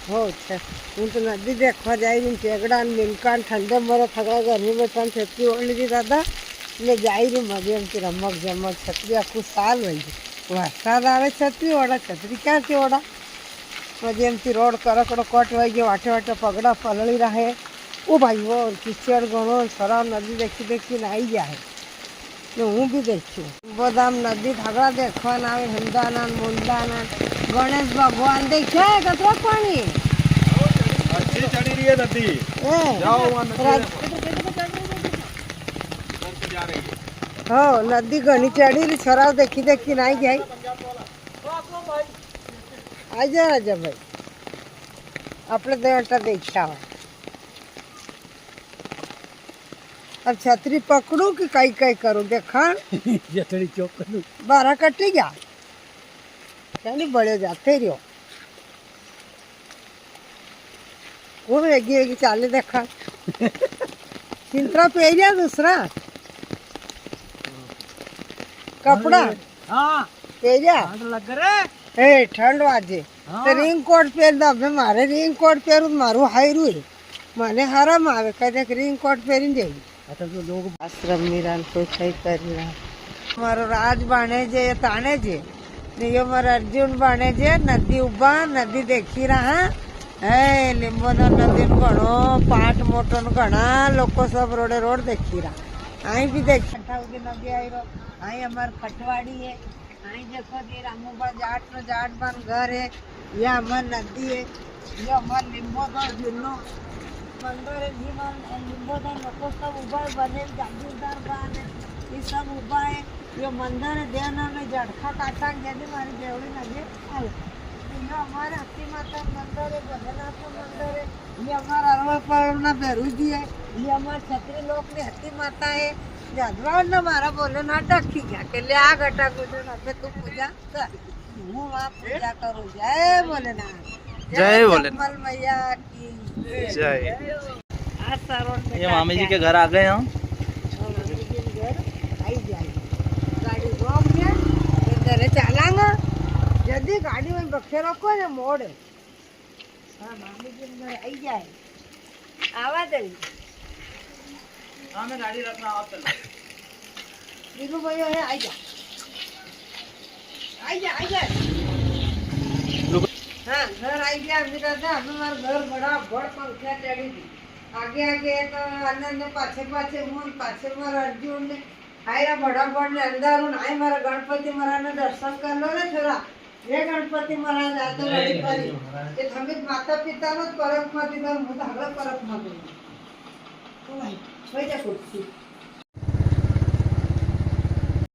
हो अच्छा हूँ तो नदी देखवा जाई टेगड़ा नीलका ठंडे मरे थका गर्मी में छतरी ओढ़ लीधी दादा ने जाई रही मजे एमती रमक जमक छतरी आखू साल वही वरसाद आवे छतरी ओढ़ा छतरी क्या थी ओढ़ा मजे एमती रोड करकड़ो कट वही गयो वाटे वाटे पगड़ा पलड़ी रहे ओ भाई वो किचड़ गणो सरा नदी देखी देखी आई जाए ने हूँ भी देखी बदाम नदी थगड़ा देखवा आवे हंदाना मुंडाना गणेश भगवान देखे कतरा पानी अच्छी चढ़ी रही है नदी। जाओ वहाँ जा रही है। हो नदी घनी चढ़ी रही छोरा देखी देखी नहीं गई आजा आजा भाई अपने देवटा देखा हो अब छतरी पकड़ू कि कई कई करूँ देखा जतड़ी चौक करूँ। 12 कटी गया नहीं बड़े जाते रहो वो वेगी वेगी चाले देखा चिंतरा पहरिया दूसरा कपड़ा हाँ पहरिया लग रहे ए ठंड वाजे तो रिंग कोट पहर दो अबे मारे रिंग कोट पहरू मारू हायरू है मने हरम आवे कदे रिंग कोट पहरीन जाई अच्छा तो लोग आश्रम मिरान कोई सही कर रहा मारो राज बाणे जे ताणे जे ने यो मारो अर्जुन बाणे जे नदी उबा नदी देखी रहा है लिंबोदर नदी घणो पाट मोटन घना लोको सब रोडे रोड देखी रहा आई भी देख खटाउदी नदी आई रो आई हमार खटवाड़ी है आई देखो ये रामूबा जाट नो जाट बान घर है ये हमार नदी है ये हमार लिंबोदर जुन्नो मंदिर है भीमान लिंबोदर लोको सब उबा बने जागीरदार बान है ये सब उबा है ये मंदिर है देना में जड़खा काटा यदि हमारी देवड़ी नदी आल ये हमारे हत्ती माता मंदिर है भोलेनाथ मंदिर है ये हमारा अरवा पड़ना बेरूजी है ये हमारे छतरी लोग ने हत्ती माता है जदवाड़ ना मारा भोलेनाथ डकी गया के ले आ गटा गुजर अबे तू पूजा कर हूँ वहाँ पूजा करूँ जय भोलेनाथ जय भोलेनाथ। कमल मैया की जय। आज सारों में ये मामी जी के घर आ गए हम। गाड़ी रोक के घरे चलांगा जल्दी गाड़ी में बखे रखो ने मोड़े हाँ मामी जी घर आई जाए आवा दे हाँ मैं गाड़ी रखना आप चलो। बिगू भैया है आई जा आई जा आई जा हाँ घर आई गया अभी दादा हमें हमारा घर बड़ा बड़ पंखा चढ़ी थी आगे आगे तो अन्य पाछे पाछे हूँ पाछे मारा अर्जुन ने आयरा बड़ा बड़ ने अंदर हूँ आए मारा गणपति महाराज ने दर्शन कर लो ना छोरा ये गणपति महाराज आते बड़ी करी ये हमें माता पिता नो परक मत इधर मुझे हगला परक मत तो भाई वही जा कुर्सी